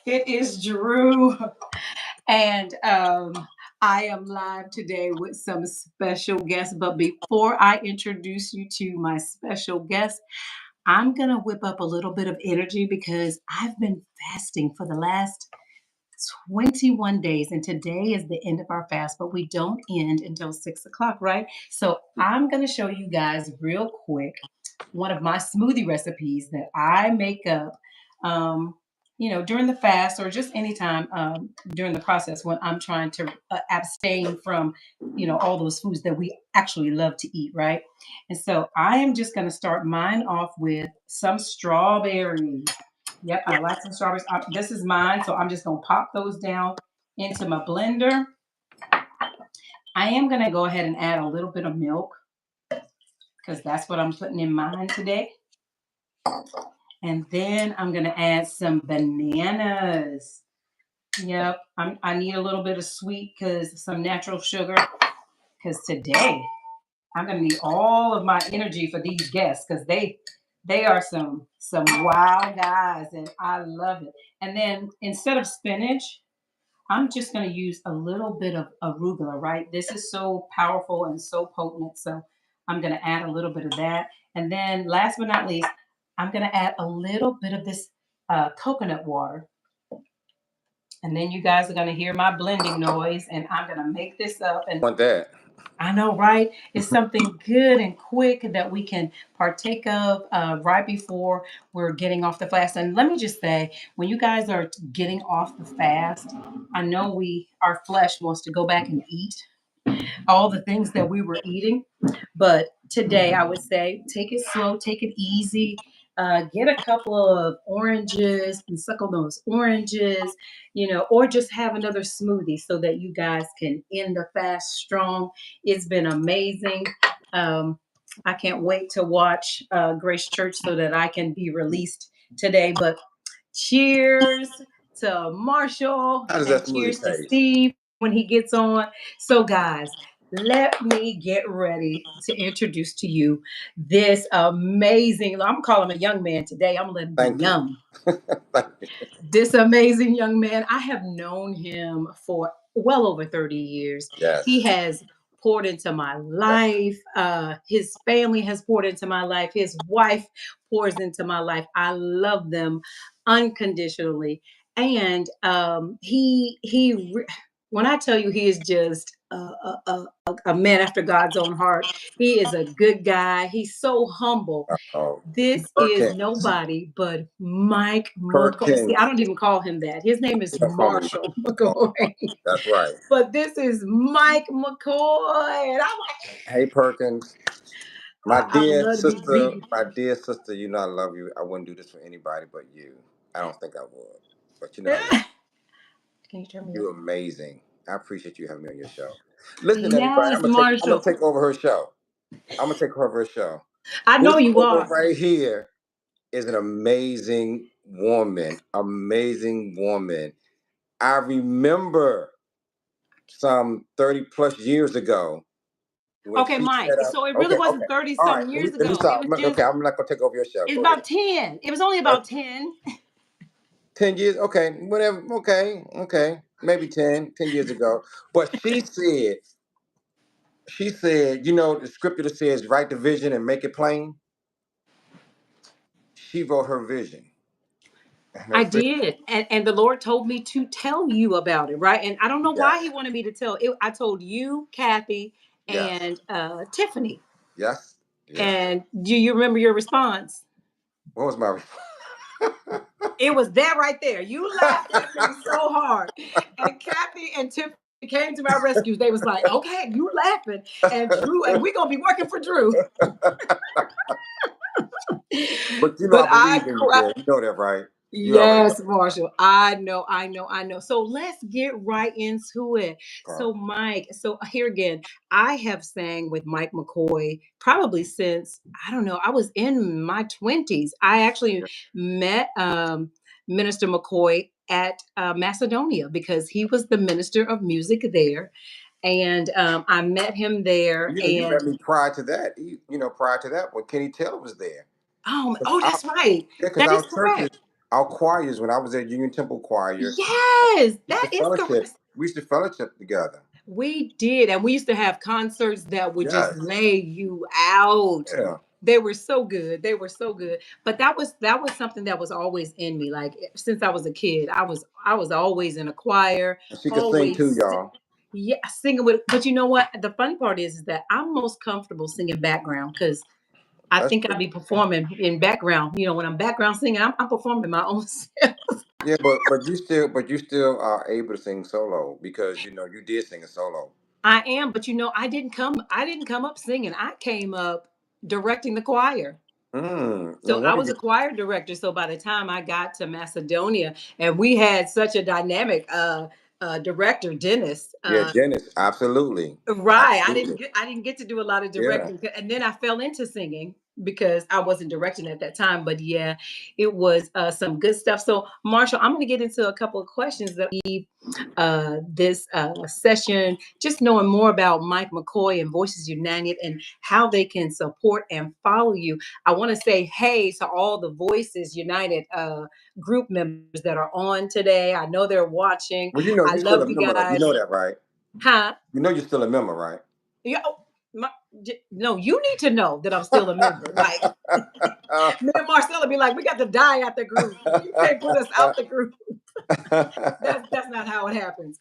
It is Drew, and I am live today with some special guests. But before I introduce you to my special guest, I'm gonna whip up a little bit of energy because I've been fasting for the last 21 days, and today is the end of our fast, but we don't end until 6 o'clock, right? So I'm gonna show you guys real quick one of my smoothie recipes that I make up, um, during the fast or just anytime during the process when I'm trying to abstain from, all those foods that we actually love to eat, right? And so I am just going to start mine off with some strawberries. Yep, I like some strawberries. This is mine, so I'm just going to pop those down into my blender. I am going to go ahead and add a little bit of milk because that's what I'm putting in mine today. And then I'm going to add some bananas. Yep, I need a little bit of sweet because some natural sugar. Because today I'm going to need all of my energy for these guests because they are some wild guys and I love it. And then instead of spinach, I'm just going to use a little bit of arugula, right? This is so powerful and so potent. So I'm going to add a little bit of that. And then last but not least, I'm going to add a little bit of this coconut water. And then you guys are going to hear my blending noise and I'm going to make this up. And Want that? I know, right? It's something good and quick that we can partake of right before we're getting off the fast. And let me just say, when you guys are getting off the fast, I know our flesh wants to go back and eat all the things that we were eating. But today, I would say take it slow, take it easy. Get a couple of oranges and suckle those oranges, or just have another smoothie so that you guys can end the fast strong. It's been amazing. I can't wait to watch Grace Church so that I can be released today. But cheers to Marshall How does and that smoothie cheers to taste? Steve when he gets on. So, guys, let me get ready to introduce to you this amazing, I'm calling him a young man today. I'm going to let him be Thank you. young. Thank you. This amazing young man, I have known him for well over 30 years. He Yes. has poured into my Yes. life. His family has poured into my life. His wife pours into my life. I love them unconditionally. And when I tell you he is just a man after God's own heart, he is a good guy. He's so humble. Oh, This is Perkins. nobody but Mike McCoy. See, I Perkins. don't even call him that. His name is You don't call me. Marshall Oh, McCoy. that's right. But this is Mike McCoy. And I'm like, Hey, Perkins. I love to be greeted. My dear sister. You know I love you. I wouldn't do this for anybody but you. I don't think I would, but you know I love Can you turn me you. up? You're amazing. I appreciate you having me on your show. Listen, everybody. Yes, I'm gonna Marshall. take over her show. I'm gonna take over her show. I know This you woman are. right here is an amazing woman. Amazing woman. I remember some 30 plus years ago when Okay, she Mike. set up. So it really Okay, okay. wasn't 30 All right. something years Let me ago. It stop. was Okay, just, I'm not going to take over your show. it's Go ahead. about 10. It was only Uh, about 10. 10 years? Okay, whatever. Okay, okay. Maybe 10 years ago. But you know, the scripture that says, write the vision and make it plain. She wrote her vision. And her I vision. did. And the Lord told me to tell you about it, right? And I don't know why Yes, he wanted me to tell it. I told you, Kathy, yes, and Tiffany. yes, yes. And do you remember your response? What was my It was that right there. You laughed at me so hard. And Kathy and Tiffany came to my rescue. They was like, okay, you laughing. And Drew, and we're gonna be working for Drew. But you know But I believe in you, girl. You know that, right? You already know yes, Marshall. I know. So let's get right into it. that. So, Mike, so here again, I have sang with Mike McCoy probably since, I don't know, I was in my 20s. I actually met Minister McCoy at Macedonia because he was the minister of music there. And I met him there. You And met me prior to that. Prior to that, when Kenny Taylor was there. oh, 'Cause oh, that's right. Yeah, because That is correct. our choirs when I was at Union Temple Choir Yes, used to that is fellowship. correct. We used to fellowship together. We did, and we used to have concerts that would just Yes. lay you out. Yeah. They were so good. They were so good. But that was something that was always in me. Like since I was a kid, I was always in a choir, And she could sing too, always y'all. yeah, singing with. But you know what? The funny part is that I'm most comfortable singing background because I That's think I'd good. be performing in background. When I'm background singing, I'm performing my own self. Yeah, but you still are able to sing solo because you did sing a solo. I am, but I didn't come up singing. I came up directing the choir. No So I wonder was a choir director. So by the time I got to Macedonia, and we had such a dynamic director, Dennis. yeah, Dennis, absolutely. Right. I didn't Absolutely. get I didn't get to do a lot of Yeah. directing, and then I fell into singing because I wasn't directing at that time. But yeah, it was some good stuff. So Marshall, I'm going to get into a couple of questions that we this session, just knowing more about Mike McCoy and Voices United and how they can support and follow you. I want to say hey to all the Voices United group members that are on today. I know they're watching. Well, I you're still love a you member, though. You guys. know that, right? Huh? You're still a member, right? Yeah. Oh, no, you need to know that I'm still a member. Like me and Marcella be like, we got to die out the group. You can't put us out the group. That's not how it happens.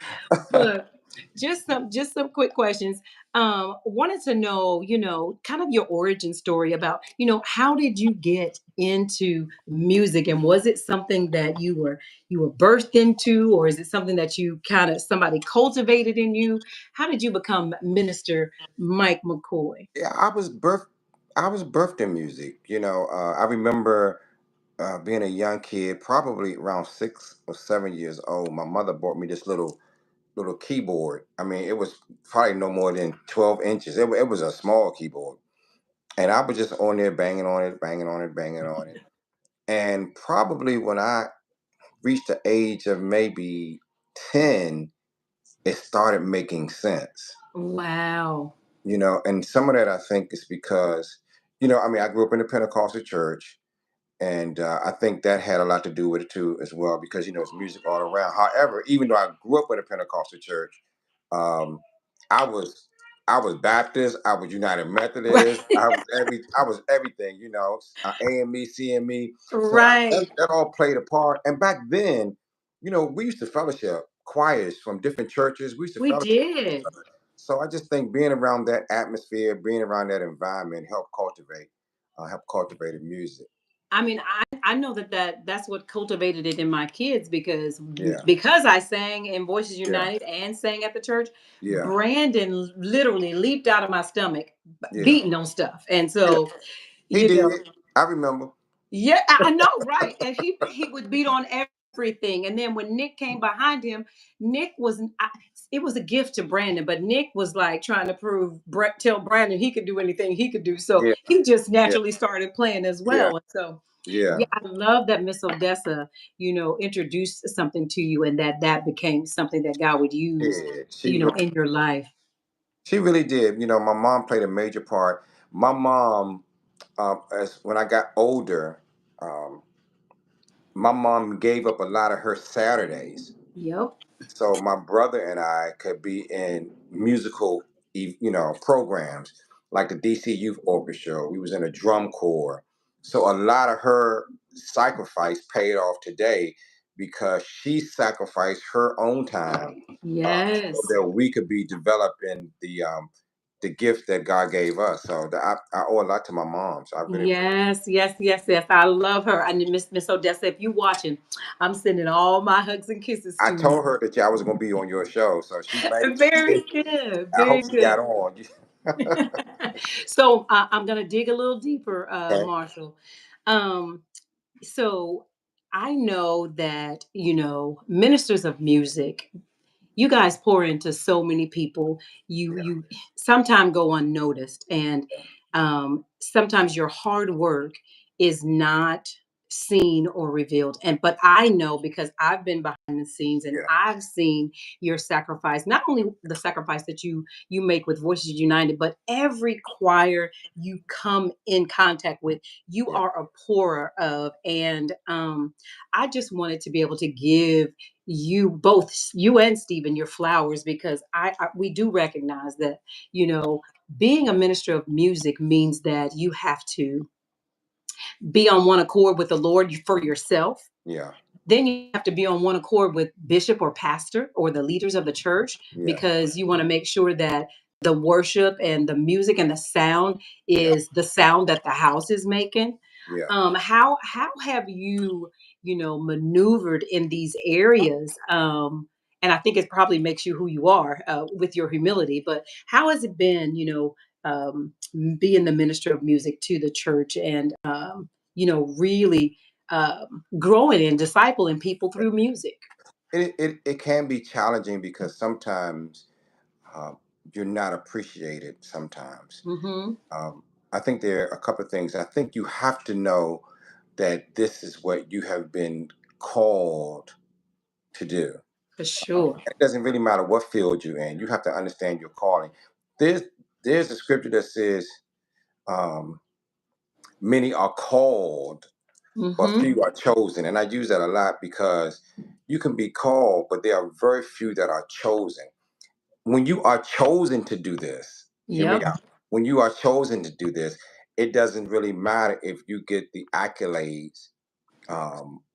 But just some quick questions. Wanted to know, kind of your origin story about, how did you get into music, and was it something that you were birthed into, or is it something that you kind of somebody cultivated in you? How did you become Minister Mike McCoy? Yeah, I was birthed in music. I remember being a young kid, probably around 6 or 7 years old. My mother bought me this little keyboard. I mean, it was probably no more than 12 inches. It was a small keyboard, and I was just on there banging on it, banging on it, banging on it. And probably when I reached the age of maybe 10, it started making sense. Wow. And some of that I think is because, I mean, I grew up in a Pentecostal church, and I think that had a lot to do with it too, as well, because it's music all around. However, even though I grew up in a Pentecostal church, um, I was I was Baptist, I was United Methodist, Right. I was everything, AME, CME. So that, Right. that all played a part. And back then, we used to fellowship choirs from different churches. We used to We fellowship. did. So I just think being around that atmosphere, being around that environment, helped cultivate music. I mean, I know that's what cultivated it in my kids because Yeah, because I sang in Voices yeah, United and sang at the church. yeah, Brandon literally leaped out of my stomach, yeah, beating on stuff, and yeah. so He you know, did. I remember. yeah, I know, right? And he would beat on everything. And then when Nick came behind him, Nick was it was a gift to Brandon, but Nick was like trying to tell Brandon he could do anything he could do. So Yeah, he just yeah, naturally started playing as yeah, well. And so yeah. yeah, I love that Miss Odessa, introduced something to you, and that became something that God would use, Yeah, she really, in your life. she really did. My mom played a major part. My mom, as when I got older, um, my mom gave up a lot of her Saturdays Yep. so my brother and I could be in musical, programs like the DC Youth Orchestra. We was in a drum corps, so a lot of her sacrifice paid off today because she sacrificed her own time so Yes. that we could be developed in the gift that God gave us. So I owe a lot to my mom. So I really appreciate. Yes, yes, yes, yes. I love her. And Miss Odessa, if you watching, I'm sending all my hugs and kisses I to you. told her that I was going to be on your show, so she made. Very good. I hope Very she got good. on. So I'm gonna dig a little deeper, Okay. Marshall. Um, so I know that ministers of music, you guys pour into so many people. You sometimes go unnoticed, and sometimes your hard work is not. seen or revealed. But I know, because I've been behind the scenes and Yeah. I've seen your sacrifice, not only the sacrifice that you make with Voices United, but every choir you come in contact with, you Yeah. are a pourer of. And I just wanted to be able to give you, both you and Stephen, your flowers, because we do recognize that, you know, being a minister of music means that you have to be on one accord with the Lord for yourself. Yeah. Then you have to be on one accord with bishop or pastor or the leaders of the church, Yeah. because you want to make sure that the worship and the music and the sound Yeah. is the sound that the house is making. Yeah. How have you, maneuvered in these areas? And I think it probably makes you who you are, with your humility. But how has it been, being the minister of music to the church, and really growing and discipling people through music? It can be challenging because sometimes uh, you're not appreciated sometimes. Hmm. Um, I think there are a couple of things. I think you have to know that this is what you have been called to do. For sure. It doesn't really matter what field you're in. You have to understand your calling. There's there's a scripture that says, um, "Many are called, but Hmm. few are chosen," and I use that a lot because you can be called, but there are very few that are chosen. When you are chosen to do this, hear me Yep. out. When you are chosen to do this, it doesn't really matter if you get the accolades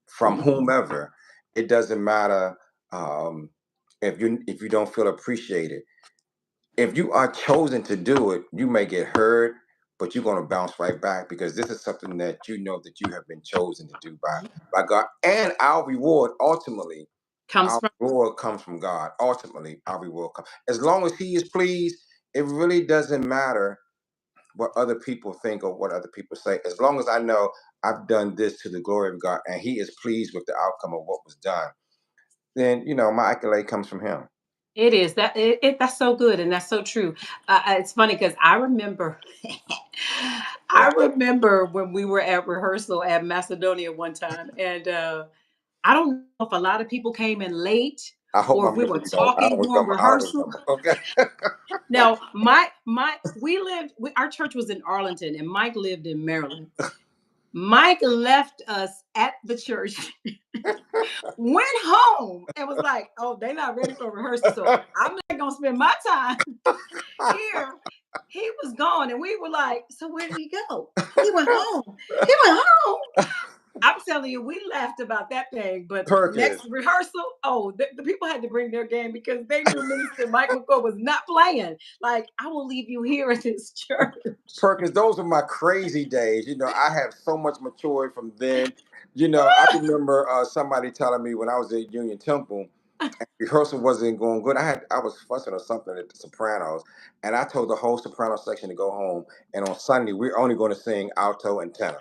from whomever. It doesn't matter um, if you don't feel appreciated. If you are chosen to do it, you may get hurt, but you're going to bounce right back because this is something that you know that you have been chosen to do by God, and our reward ultimately. Comes Our from reward comes from God. Ultimately, our reward comes. As long as He is pleased, it really doesn't matter what other people think or what other people say. As long as I know I've done this to the glory of God and He is pleased with the outcome of what was done, then my accolade comes from Him. It is that that's so good, and that's so true. It's funny because I remember, Yeah. I remember when we were at rehearsal at Macedonia one time, and I don't know if a lot of people came in late I hope or my if we were memory don't. I talking don't during remember. I don't rehearsal. remember. Okay. Now, my our church was in Arlington, and Mike lived in Maryland. Mike left us at the church, went home, and was like, "Oh, they're not ready for rehearsal, so I'm not gonna spend my time here." He was gone, and we were like, "So where did he go?" He went home. He went home. I'm telling you, we laughed about that thing. But next Perkins. rehearsal, oh, the people had to bring their game because they knew Minister Mike McCoy was not playing. Like, I will leave you here at this church. Perkins, those are my crazy days. I have so much maturity from then. I remember somebody telling me when I was at Union Temple, rehearsal wasn't going good. I was fussing or something at the sopranos, and I told the whole soprano section to go home. And on Sunday, we're only going to sing alto and tenor.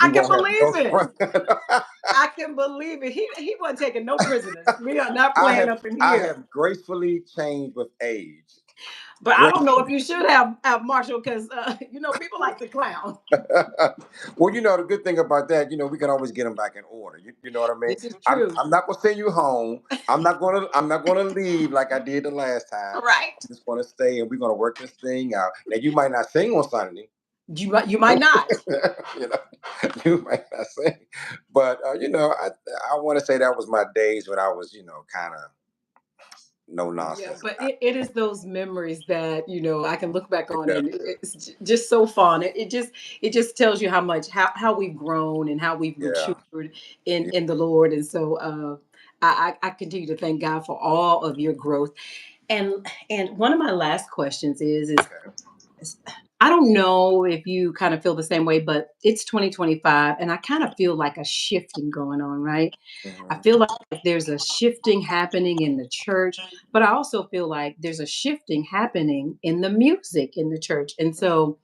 I We can won't have no believe it. soprano. I can believe it. He wasn't taking no prisoners. We are not I playing have up in I here. have gracefully changed with age. But I don't know if Gracefully. you should have Marshall, because people like to clown. Well, the good thing about that, we can always get them back in order. You know what I mean? This is I'm, true. I'm not gonna send you home. I'm not gonna leave like I did the last time. Right. I'm just gonna stay and we're gonna work this thing out. Now you might not sing on Sunday. You might not. you know, you might not sing, but I want to say that was my days when I was kind of no Yeah, nonsense. but it is those memories that I can look back on, Yeah, and it's just so fun. It just tells you how we've grown and how we've yeah, matured in yeah. in the Lord. And so I continue to thank God for all of your growth. And one of my last questions is, I don't know if you kind of feel the same way, but it's 2025, and I kind of feel like a shifting going on, right? I Mhm. feel like there's a shifting happening in the church, but I also feel like there's a shifting happening in the music in the church. And so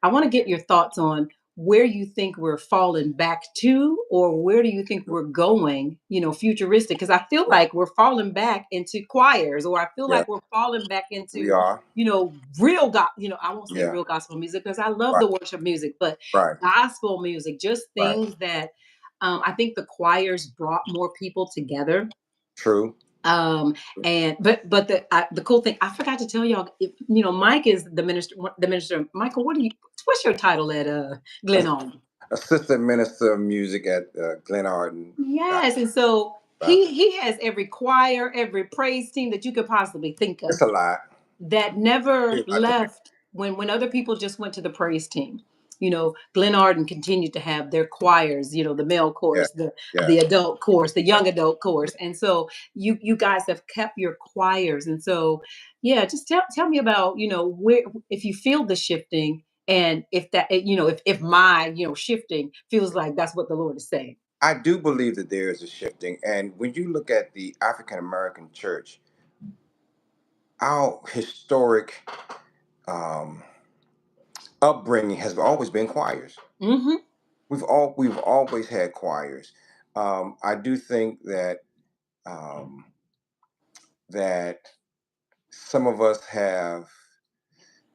I want to get your thoughts on where you think we're falling back to, or where do you think we're going, futuristic? Because I feel Yeah, like we're falling back into choirs, or I feel yeah, like we're falling back we into, are. real God, I won't say Yeah, real gospel music because I love right, the worship music, but right, gospel music, just right. things that, I think the choirs brought more people together. True. Um, and but the cool thing I forgot to tell y'all, Mike is the minister. The minister, Michael. What's your title at Glenarden? Assistant Minister of Music at Glenarden. Yes, and so he has every choir, every praise team that you could possibly think It's of a lot. that never Pretty much a lot. left when other people just went to the praise team. Glenarden continued to have their choirs, the male Yeah, chorus, the yeah. the adult chorus, the young adult chorus. And so you guys have kept your choirs. And so yeah, just tell me about, where if you feel the shifting, and if that if my, shifting feels like that's what the Lord is saying. I do believe that there is a shifting, and when you look at the African American church, our historic um, upbringing has always been choirs. Hmm. We've always had choirs. I do think um, that some of us have,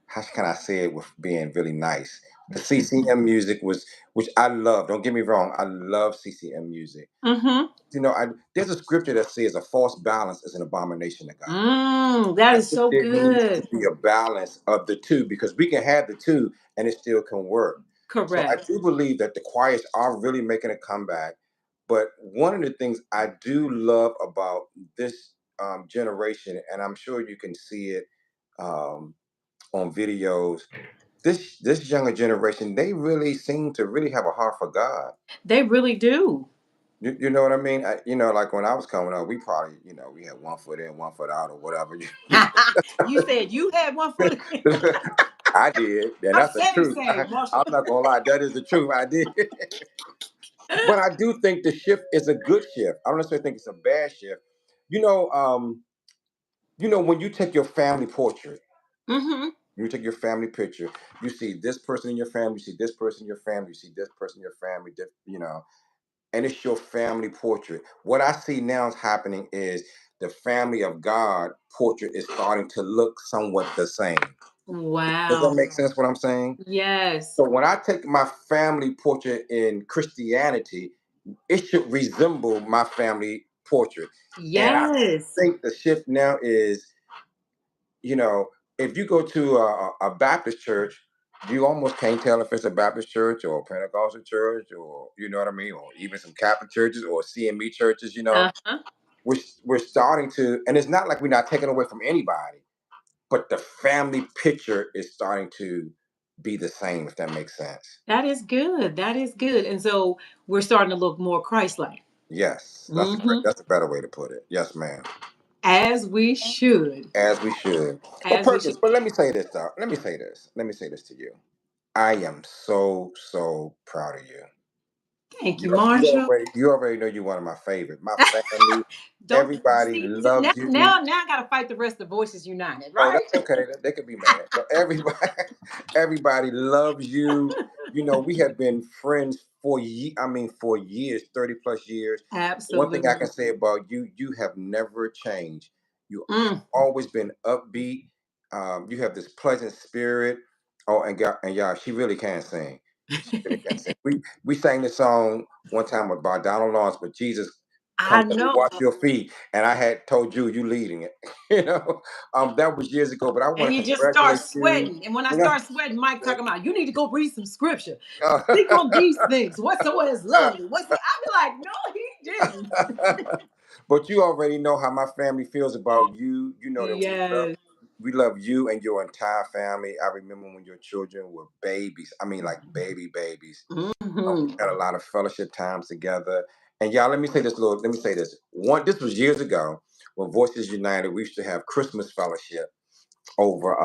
how can I say it with being really nice? The CCM music was, which I love. Don't get me wrong, I love CCM music. Hmm. There's a scripture that says a false balance is an abomination to God. That I is think so there needs to good. be a balance of the two because we can have the two and it still can work. So I Correct. do believe that the choirs are really making a comeback. But one of the things I do love about this generation, and I'm sure you can see it um, on videos, this younger generation, they really seem to really have a heart for God. They really do. You know what I mean? Like when I was coming up, we probably, we had one foot in, one foot out, or whatever. You said you had one foot in. I did, and I'm that's the saved, truth. saved, Marshall. I'm not gonna lie, that is the truth. I did, but I do think the shift is a good shift. I don't necessarily think it's a bad shift. You know, um, when you take your family portrait, Hmm. you take your family picture, you see this person in your family, you see this person in your family, you see this person in your family, and it's your family portrait. What I see now is happening is the family of God portrait is starting to look somewhat the same. Does that Wow. make sense what I'm saying? Yes. So when I take my family portrait in Christianity, it should resemble my family portrait. And I Yes. think the shift now is, you know, if you go to a Baptist church, you almost can't tell if it's a Baptist church or a Pentecostal church, or you know what I mean, or even some Catholic churches or CME churches. Uh-huh. We're starting to, and it's not like we're not taking away from anybody, but the family picture is starting to be the same, if that makes sense. That is good. That is good. And so we're starting to look more Christ-like. Yes, Hmm. that's a better way to put it. Yes, ma'am. As we should. As we should. But As we should. Perkins, but let me say this though. Let me say this. Let me say this to you. I am so proud of you. Thank you, You Marshall. already know you're one of my favorite. My family, Don't everybody see now, loves you. now I gotta fight the rest of Voices United, Oh, right? that's okay. They could be mad. But everybody, everybody loves you. We have been friends for years, 30 plus years. One thing I can Absolutely. say about you, you have never changed. You Mm. always been upbeat. You have this pleasant spirit. Oh, and God, and y'all, she really can sing. She really can sing. We sang this song one time about Donald Lawrence, but Jesus I come let me know. wash your feet, and I had told you leading it. you know, that was years ago. But I And want you to just start congratulate you. sweating. And when I start sweating, Mike talking about, you need to go read some scripture. Think on Uh, these things. Whatsoever is lovely. I be like, no, he didn't. but you already know how my family feels about you. You know that Yes. we love you and your entire family. I remember when your children were babies. I mean, like babies. We Hmm. had a lot of fellowship times together. And y'all, let me say this. This was years ago when Voices United, we used to have Christmas fellowship over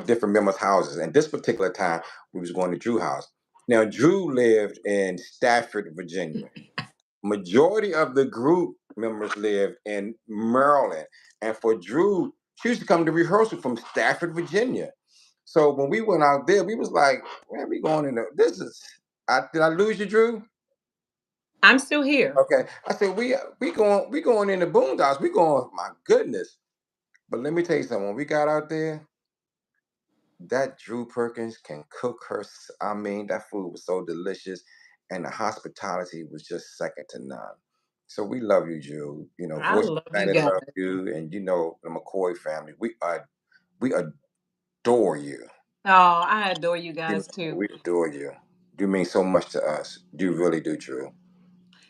different members' houses. And this particular time we was going to Drew house. Now Drew lived in Stafford, Virginia. Majority of the group members lived in Maryland. And for Drew, she used to come to rehearsal from Stafford, Virginia. So when we went out there, we was like, where we going in there? Did I lose you, Drew? I'm still here. Okay. I said, we going in the boondocks. We going, my goodness. But let me tell you something. When we got out there, that Drew Perkins can cook her. I mean, that food was so delicious. and the hospitality was just second to none. So we love you, Drew. You know, I Voice love you United guys. love you, and you know the McCoy family. We adore you. Oh, I adore you guys too. We adore you. You mean so much to us. You really do, Drew.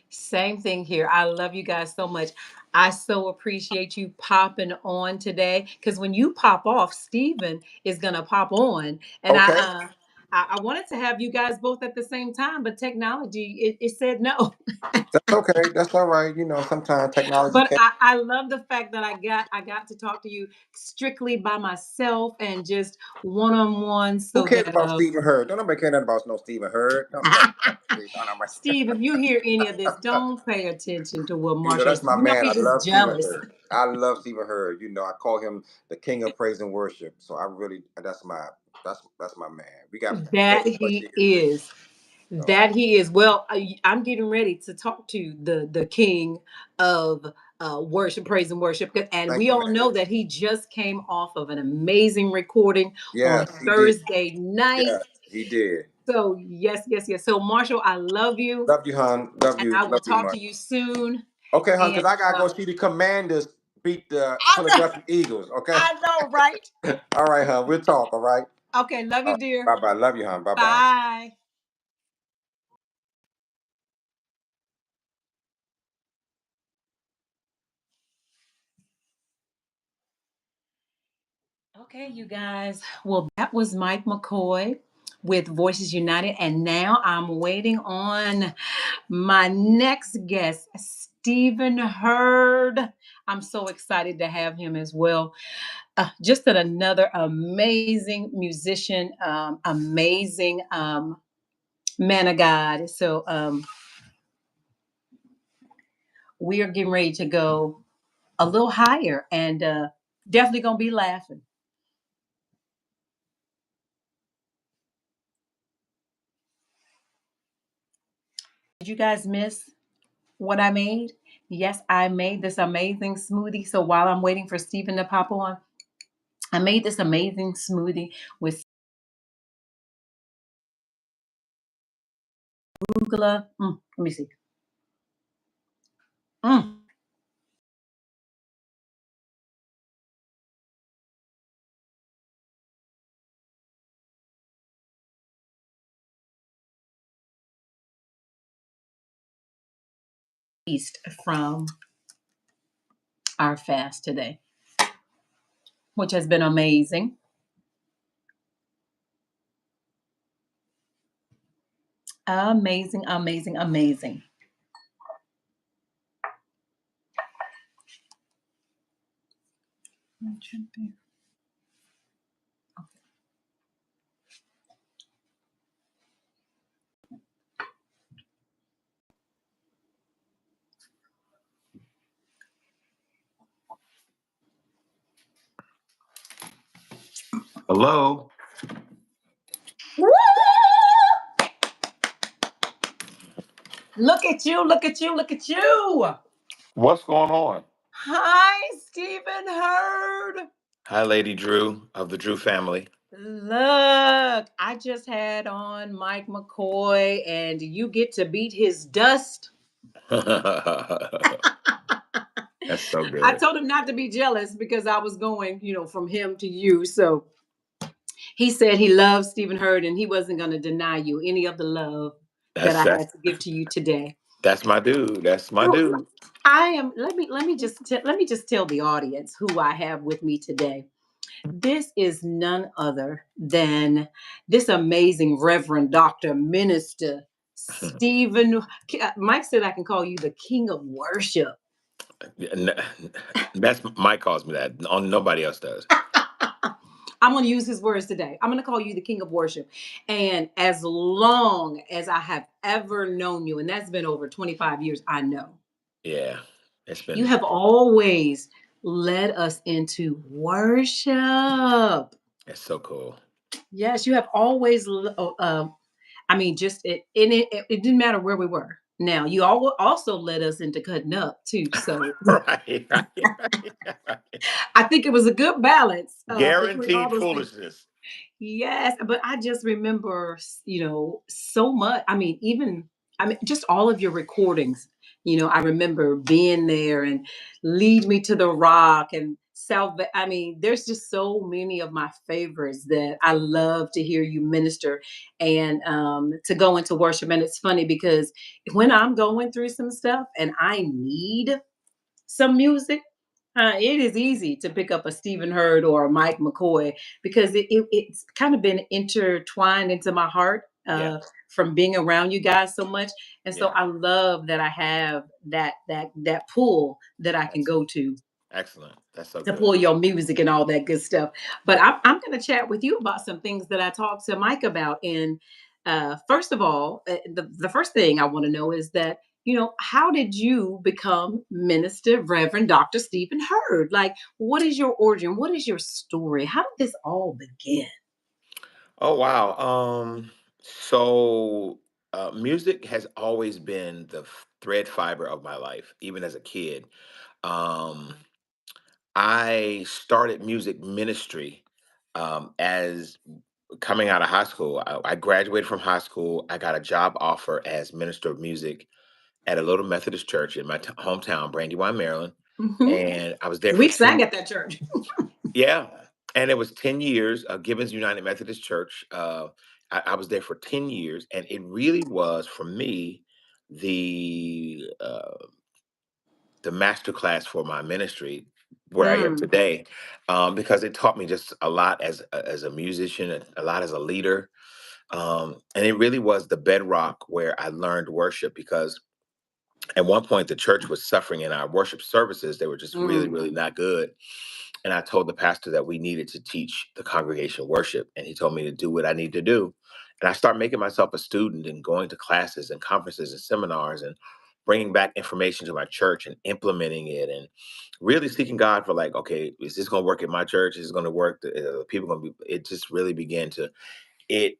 Same thing here. I love you guys so much. I so appreciate you popping on today because when you pop off, Steven is gonna pop on, and Okay, I wanted to have you guys both at the same time, but technology it said no. that's okay. That's all right. You know, sometimes technology But can't. I love the fact that I got to talk to you strictly by myself and just one on one, Who so cares that about Stephen Hurd? Don't nobody care nothing about no Stephen Hurd. Don't nobody. Steve, if you hear any of this, don't pay attention to what You know, Marshall that's is. my You might man. be I just love Stephen jealous. Hurd. I love Stephen Hurd. You know, I call him the king of praise and worship. So I really, that's my man. We got many That more he years together. is. So That he is. Well, I'm getting ready to talk to the king of worship, praise and worship, and thank we you, all man. know that he just came off of an amazing recording on Yes, he did. Thursday night. Yeah, he did. So yes, yes, yes. So Marshall, I love you, Love you, hon. Love and you. I will Love you talk much. to you soon. Okay, hon, because And I gotta go see the Commanders beat the I know, Philadelphia Eagles. Okay. I know, right? All right, hon. We'll talk. All right. Okay, love All you, right. dear. Bye bye. Love you, hon. Bye bye. Bye. Okay, you guys. Well, that was Mike McCoy with Voices United. And now I'm waiting on my next guest, Stephen Hurd. I'm so excited to have him as well. Another amazing musician, amazing man of God. So we are getting ready to go a little higher and definitely going to be laughing. Did you guys miss what I made? Yes, I made this amazing smoothie. So while I'm waiting for Stephen to pop on, I made this amazing smoothie with arugula. Let me see. Mm, East from our fast today, which has been amazing. Amazing, amazing, amazing. Hello. Look at you, look at you, look at you. What's going on? Hi, Stephen Hurd. Hi, Lady Drew of the Drew family. Look, I just had on Mike McCoy, and you get to beat his dust. That's so I good. told him not to be jealous because I was going, from him to you. So he said he loves Stephen Hurd and he wasn't going to deny you any of the love that That's I that's had to give to you today. that's my dude. That's my So dude. I am. Let me just tell the audience who I have with me today. This is none other than this amazing Reverend Doctor Minister Stephen. Mike said I can call you the King of Worship. N- That's Mike calls me that. Nobody else does. I'm going to use his words today. I'm going to call you the King of Worship. And as long as I have ever known you, and that's been over 25 years, I know Yeah, it's you been. have always led us into worship. It's so cool. Yes, you have always. I mean, just it didn't matter where we were. Now you also led us into cutting up too. So Right, right, right. I think it was a good balance between all Guaranteed those things. foolishness. Yes, but I just remember, so much. I mean, even I mean, just all of your recordings. I remember being there and Lead Me to the Rock and I mean, there's just so many of my favorites that I love to hear you minister and to go into worship. And it's funny because when I'm going through some stuff and I need some music, it is easy to pick up a Stephen Hurd or a Mike McCoy because it's kind of been intertwined into my heart Yeah, from being around you guys so much, and so yeah. I love that I have that pool that I can That's go excellent. That's so to good. pull your music and all that good stuff. But I'm going to chat with you about some things that I talked to Mike about. And first of all, the first thing I want to know is that, how did you become Minister Reverend Dr. Stephen Hurd? Like, what is your origin? What is your story? How did this all begin? Oh wow. So music has always been the thread fiber of my life, even as a kid. Um, I started music ministry as coming out of high school. I graduated from high school. I got a job offer as minister of music at a little Methodist church in my hometown, Brandywine, Maryland, Hmm. and I was there for We sang 10. at that church. Yeah, and it was 10 years, Gibbons United Methodist Church. I was there for 10 years, and it really was for me the master class for my ministry where I am Mm, today, because it taught me just a lot as a musician, a lot as a leader, and it really was the bedrock where I learned worship because at one point the church was suffering in our worship services. They were just really, mm. really not good. And I told the pastor that we needed to teach the congregation worship. And he told me to do what I need to do. And I started making myself a student and going to classes and conferences and seminars and bringing back information to my church and implementing it and really seeking God for like, okay, is this going to work at my church? Is this going to work? People going to be, it just really began to, it,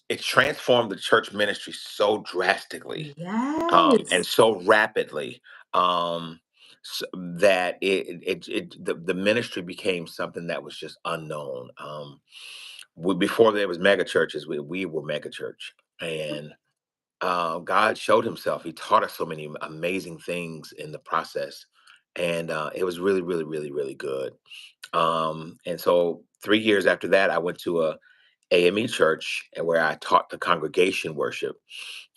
it transformed the church ministry so drastically, and Yes. so rapidly, that the ministry became something that was just unknown. Before there was mega churches, we were mega church, and God showed Himself. He taught us so many amazing things in the process, and it was really, really, really, really good. And so 3 years after that, I went to a AME church and where I taught the congregation worship,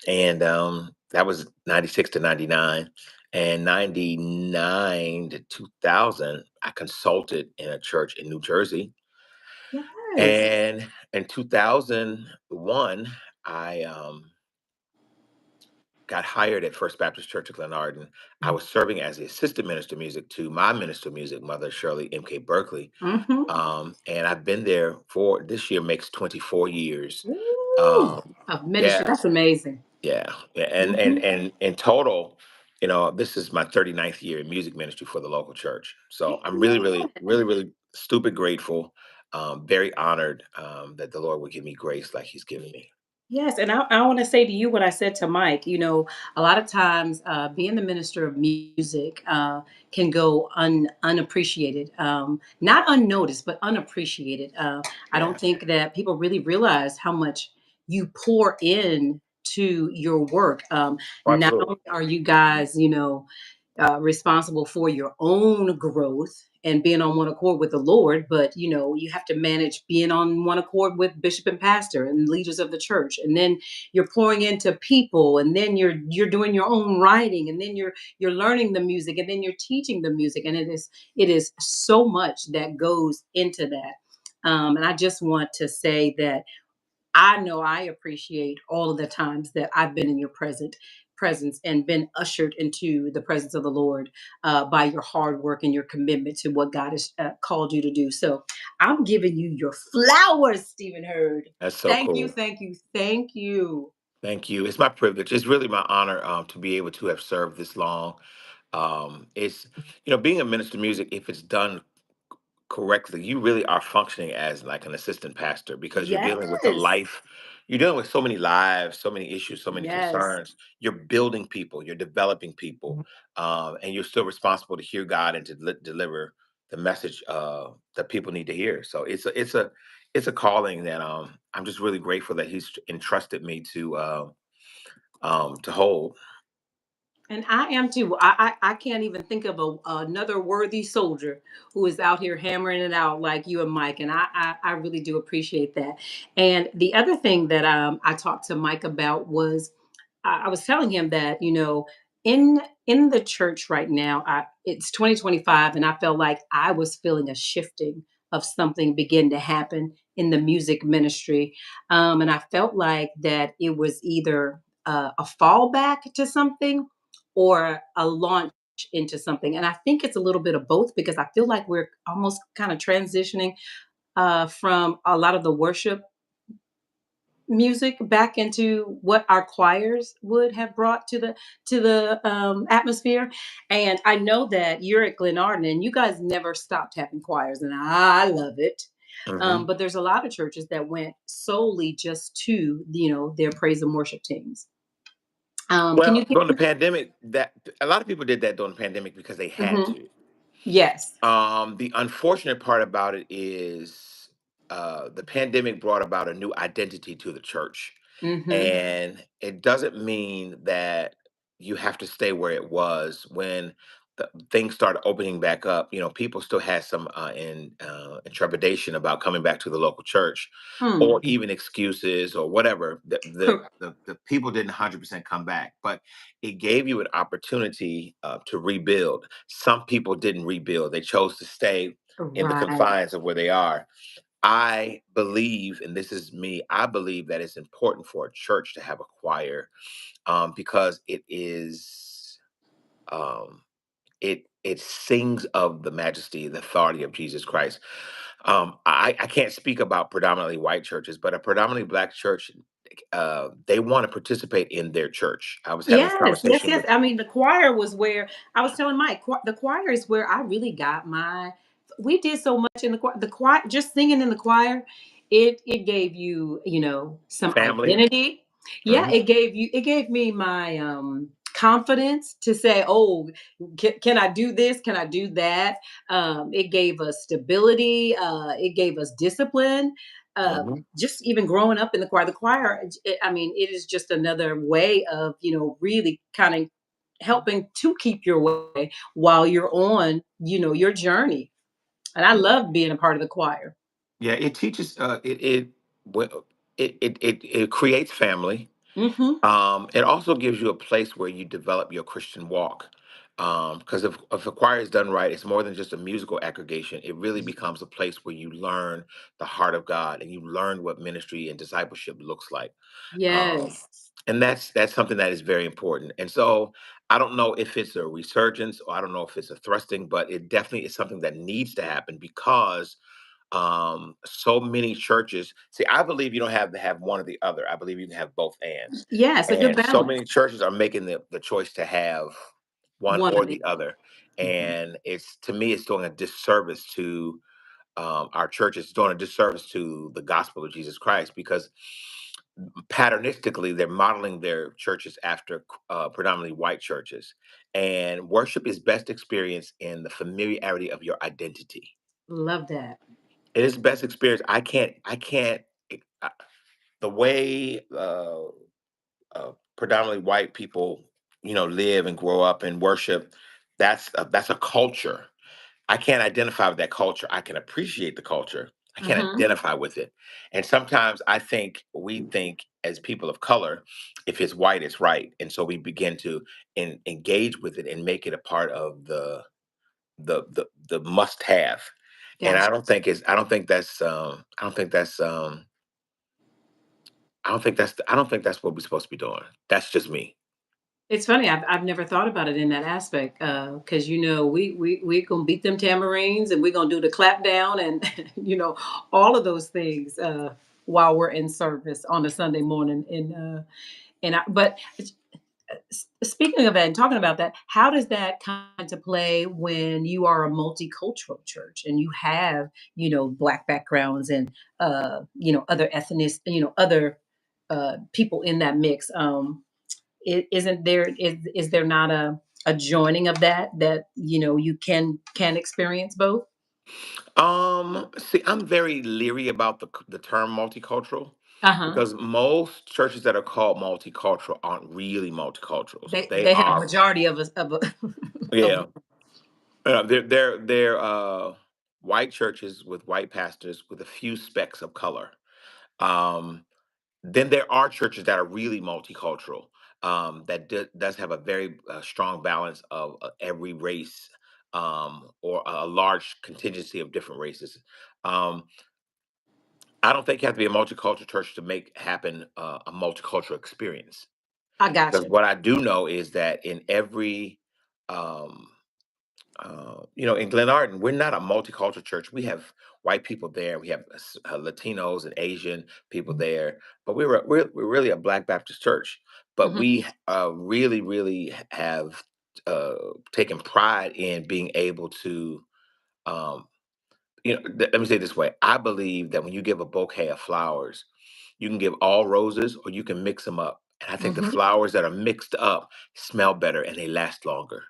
and that was 96 to 99. And 99 to 2000, I consulted in a church in New Jersey. Yes. And in 2001, I got hired at First Baptist Church of Glenarden. I was serving as the assistant minister of music to my minister of music, Mother Shirley M.K. Berkeley. Mm-hmm. And I've been there for this year makes 24 years. Ooh, Um, of ministry. yeah, That's amazing. yeah, yeah, and Mhm. and in total, this is my 39th year in music ministry for the local church. So I'm really, really, really, Amen. really stupid grateful, very honored, that the Lord would give me grace like He's given me. Yes, and I want to say to you what I said to Mike. A lot of times being the minister of music can go unappreciated, not unnoticed, but unappreciated. I Yeah, don't think that people really realize how much you pour in to your work. Not absolutely. only are you guys, responsible for your own growth and being on one accord with the Lord, but you have to manage being on one accord with bishop and pastor and leaders of the church, and then you're pouring into people, and then you're doing your own writing, and then you're learning the music, and then you're teaching the music, and it is so much that goes into that. And I just want to say that I know I appreciate all of the times that I've been in your presence and been ushered into the presence of the Lord by your hard work and your commitment to what God has called you to do. So I'm giving you your flowers, Stephen Hurd. That's so Thank you, cool. thank you, thank you. Thank you. It's my privilege. It's really my honor, to be able to have served this long. It's being a minister of music, if it's done correctly, you really are functioning as like an assistant pastor because Yes, you're dealing with so many lives, so many issues, so many yes. concerns. You're building people, you're developing people, and you're still responsible to hear God and to deliver the message that people need to hear. So it's a calling that I'm just really grateful that He's entrusted me to. to hold. And I am too. I can't even think of another worthy soldier who is out here hammering it out like you and Mike. And I really do appreciate that. And the other thing that I talked to Mike about was I was telling him that, in the church right now, it's 2025, and I felt like I was feeling a shifting of something begin to happen in the music ministry. And I felt like that it was either a fallback to something or a launch into something. And I think it's a little bit of both because I feel like we're almost kind of transitioning from a lot of the worship music back into what our choirs would have brought to the atmosphere. And I know that you're at Glenarden and you guys never stopped having choirs, and I love it. Hmm. But there's a lot of churches that went solely just to their praise and worship teams. Can you Well, give? during the pandemic, that a lot of people did that during the pandemic because they had Mhm. to. Yes. The unfortunate part about it is the pandemic brought about a new identity to the church. Hmm. And it doesn't mean that you have to stay where it was when things started opening back up. People still had some in trepidation about coming back to the local church, or Hmm. even excuses or whatever. The people didn't 100% come back, but it gave you an opportunity to rebuild. Some people didn't rebuild; they chose to stay in the Right. confines of where they are. I believe, and this is me, I believe that it's important for a church to have a choir, because um, it sings of the majesty, the authority of Jesus Christ. I can't speak about predominantly white churches, but a predominantly black church, they want to participate in their church. I was having this Yes, yes, conversation yes. with I mean, the choir was where I was telling Mike, the choir is where I really got my. We did so much in the choir. The choir, just singing in the choir, it gave you, some family. identity. Yeah, Mhm. it gave me my confidence to say, oh, can I do this? Can I do that? It gave us stability. It gave us discipline. Mhm. Just even growing up in the choir, I mean, it is just another way of, really kind of helping to keep your way while you're on, your journey. And I love being a part of the choir. Yeah, it teaches. Well, it creates family. Hmm. It also gives you a place where you develop your Christian walk. Because if a choir is done right, it's more than just a musical aggregation. It really becomes a place where you learn the heart of God and you learn what ministry and discipleship looks like. Um, Yes. and that's something that is very important. And so I don't know if it's a resurgence or I don't know if it's a thrusting, but it definitely is something that needs to happen because so many churches see, I believe you don't have to have one or the other. I believe you can have both ands. Yeah, it's a good And so balance. many churches are making the choice to have one One or or the the other. Mhm. And it's, to me, it's doing a disservice to our churches. It's doing a disservice to the gospel of Jesus Christ because patternistically they're modeling their churches after predominantly white churches. And worship is best experienced in the familiarity of your identity. Love that. It is best experience. I can't. The way predominantly white people, live and grow up and worship, that's a culture. I can't identify with that culture. I can appreciate the culture. I can't Hmm. identify with it. And sometimes I think we think as people of color, if it's white, it's right, and so we begin to engage with it and make it a part of the must have. And Gotcha. I don't think that's I don't think that's what we're supposed to be doing. That's just me. It's funny. I've never thought about it in that aspect because we gonna beat them tamarines and we're gonna do the clap down and all of those things while we're in service on a Sunday morning. But speaking of that and talking about that, how does that come into play when you are a multicultural church and you have black backgrounds and other ethnic other people in that mix? Isn't there is there not a joining of that you can experience both? See, I'm very leery about the term multicultural. Uh-huh. because most churches that are called multicultural aren't really multiculturals. They They have are, majority of us of a of yeah, they're white churches with white pastors with a few specks of color. Um, then there are churches that are really multicultural, that does have a very strong balance of every race, or a large contingency of different races. Um, I don't think you have to be a multicultural church to make happen a multicultural experience. I got Because you. what I do know is that in every, um, in Glenarden, we're not a multicultural church. We have white people there. We have Latinos and Asian people there, but we're really a Black Baptist church. But Mhm. we really, really have uh, taken pride in being able to, um, let me say it this way. I believe that when you give a bouquet of flowers, you can give all roses or you can mix them up. And I think the Mhm. flowers that are mixed up smell better and they last longer.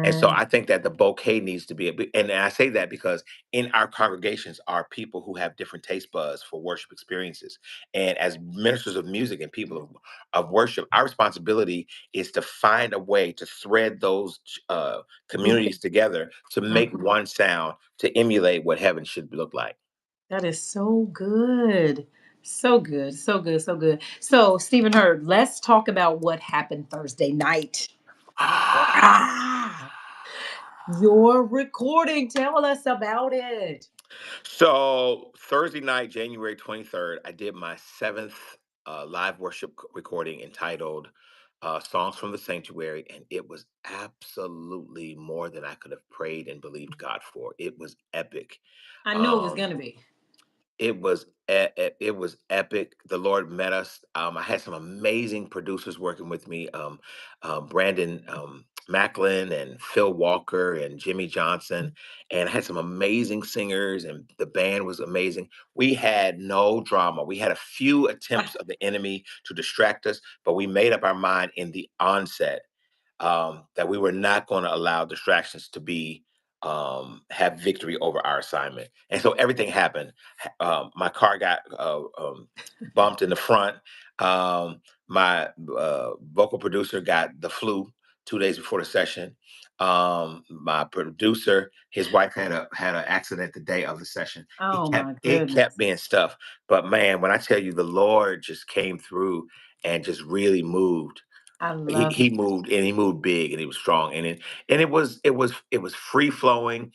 And so Yeah. I think that the bouquet needs to be, and I say that because in our congregations are people who have different taste buds for worship experiences. And as ministers of music and people of worship, our responsibility is to find a way to thread those Mhm. communities together to make Mhm. one sound to emulate what heaven should look like. That is so good. So good. So good. So good. So, Stephen Hurd, let's talk about what happened Thursday night. Ah, your recording. Tell us about it. So Thursday night, January 23rd, I did my seventh live worship recording entitled Songs from the Sanctuary, and it was absolutely more than I could have prayed and believed God for. It was epic. I knew it was Um, going to be. it was epic. The Lord met us. I had some amazing producers working with me. Brandon Macklin and Phil Walker and Jimmy Johnson, and I had some amazing singers, and the band was amazing. We had no drama. We had a few attempts of the enemy to distract us, but we made up our mind in the onset, that we were not going to allow distractions to be have victory over our assignment. And so everything happened. My car got bumped in the front. My vocal producer got the flu 2 days before the session. My producer, his wife had an accident the day of the session. It Oh, kept my it goodness. kept being stuff. But man, when I tell you, the Lord just came through and just really moved. I he love he it. moved, and he moved big, and he was strong, and it was free flowing.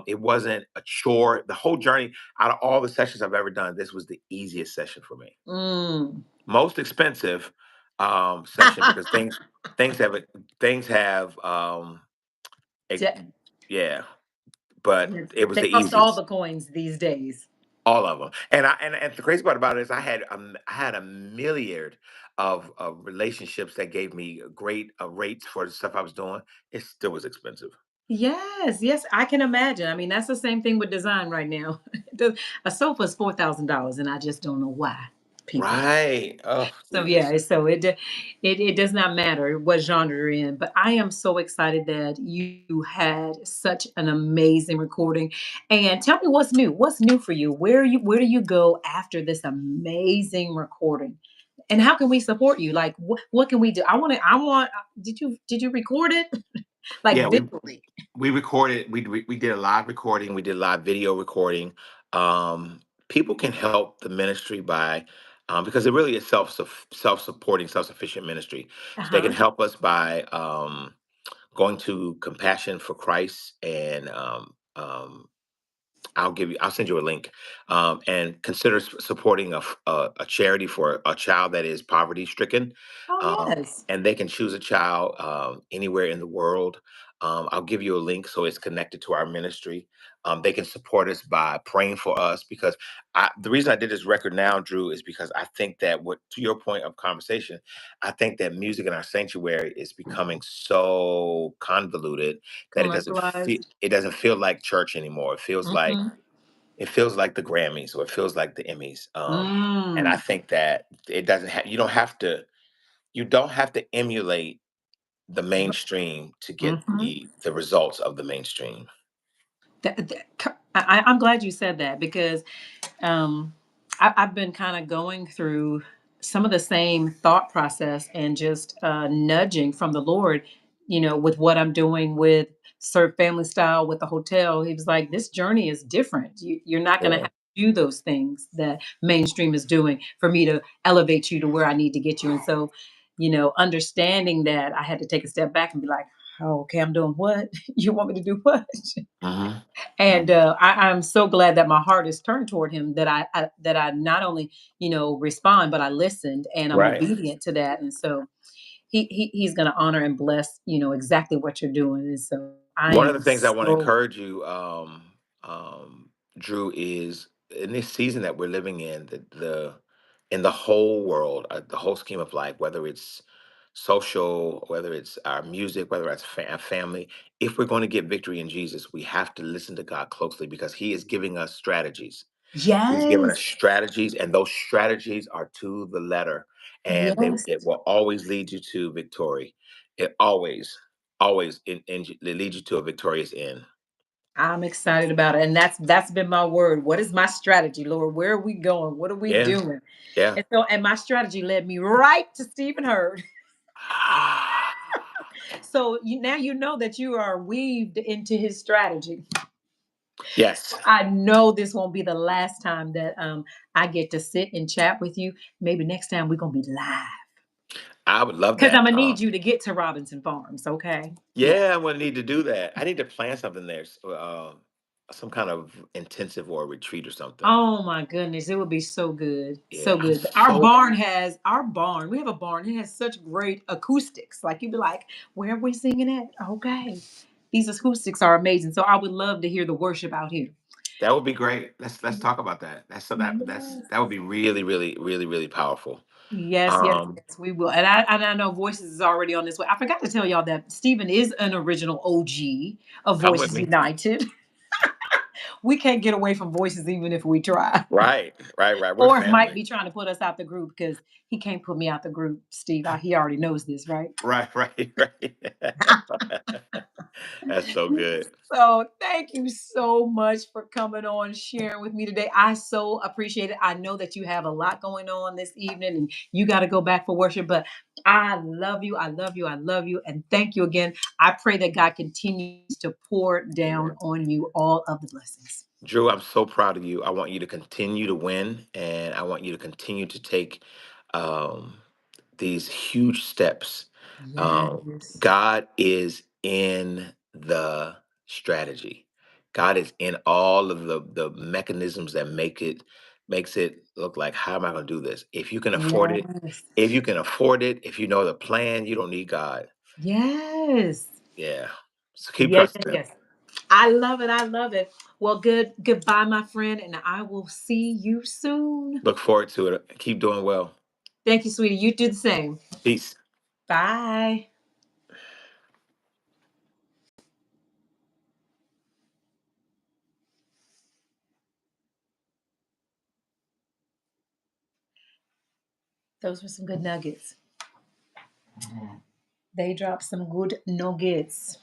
It wasn't a chore. The whole journey, out of all the sessions I've ever done, this was the easiest session for me. Mm. Most expensive session because things have ex- Ja- yeah, but yes, it was they the cost all easiest. the coins these days. All of them, and the crazy part about it is I had a myriad of relationships that gave me great rates for the stuff I was doing. It still was expensive. Yes, yes, I can imagine. I mean, that's the same thing with design right now. A sofa is $4,000, and I just don't know why people. Right. Oh, So yeah, Jesus. it does not matter what genre you're in. But I am so excited that you had such an amazing recording. And tell me what's new. What's new for you? Where do you go after this amazing recording? And how can we support you? Like what can we do? I want did you record it? Like Yeah, visually. we recorded. We did a live recording. We did live video recording. Um, People can help the ministry by, because it really is self supporting, self sufficient ministry. So they can Uh-huh. help us by going to Compassion for Christ, and I'll send you a link, and consider supporting a charity for a child that is poverty stricken. Oh yes. And they can choose a child anywhere in the world. I'll give you a link so it's connected to our ministry. They can support us by praying for us, because the reason I did this record now, Drew, is because I think that, what to your point of conversation, I think that music in our sanctuary is becoming so convoluted that Commercialized. it doesn't feel like church anymore. Mhm. It feels like the Grammys, or it feels like the Emmys. And I Mm. think that it doesn't have you don't have to emulate the mainstream to get Mhm. the results of the mainstream. I'm glad you said that because um, I've been kind of going through some of the same thought process and just nudging from the Lord, with what I'm doing with Serve Family Style with the hotel. He was like, this journey is different. You're not going to Yeah. have to do those things that mainstream is doing for me to elevate you to where I need to get you. And so, understanding that I had to take a step back and be like, oh, okay, I'm doing what? You want me to do what? Mhm. And Mhm. I'm so glad that my heart is turned toward him, that I not only respond, but I listened and I'm Right. obedient to that. And so he's going to honor and bless exactly what you're doing. And so I One of the am things I want to so encourage you, um, Drew, is in this season that we're living in, the in the whole world, the whole scheme of life, whether it's social, whether it's our music, whether it's our family, if we're going to get victory in Jesus, we have to listen to God closely because He is giving us strategies. He's given us yes, strategies, and those strategies are to the letter, and yes. it will always lead you to victory. It always they lead you to a victorious end. I'm excited about it. And that's been my word. What is my strategy, Lord? Where are we going? What are we Yeah, doing? yeah. And my strategy led me right to Stephen Hurd. Ah, So now you know that you are weaved into his strategy. yes, I know this won't be the last time that I get to sit and chat with you. Maybe next time we're gonna be live. I would love Because I'm that. gonna need you to get to Robinson Farms, okay? Yeah. Yeah, I'm gonna need to do that. I need to plan something there, some kind of intensive or retreat or something. Oh my goodness, it would be so good. Yeah, So I'm good. so Our barn, we have a barn, it has such great acoustics. Like you'd be like, where are we singing at? Okay. These acoustics are amazing. So I would love to hear the worship out here. that would be great. Let's talk about that. Yes. That would be really, really, really, really powerful. Yes, yes, Um, yes, we will. And I know Voices is already on this way. I forgot to tell y'all that Stephen is an original OG of come with Voices me. United. We can't get away from Voices even if we try. Right, right, right. We're Or might family. be trying to put us out the group because he can't put me out the group, Steve. He already knows this, right? Right, right, right. That's so good. So thank you so much for coming on, sharing with me today. I so appreciate it. I know that you have a lot going on this evening and you got to go back for worship, but I love you. I love you. I love you. And thank you again. I pray that God continues to pour down Amen. on you all of the blessings. Drew, I'm so proud of you. I want you to continue to win, and I want you to continue to take um, these huge steps. Yes. God is in the strategy. God is in all of the mechanisms that makes it look like, how am I going to do this? If you can afford it, Yes. if you know the plan, you don't need God. Yes. Yeah. So keep Yes, yes, trusting Him. yes. I love it. I love it. Well, goodbye, my friend, and I will see you soon. Look forward to it. Keep doing well. Thank you, sweetie. You do the same. Peace. Bye. Those were some good nuggets. They dropped some good nuggets.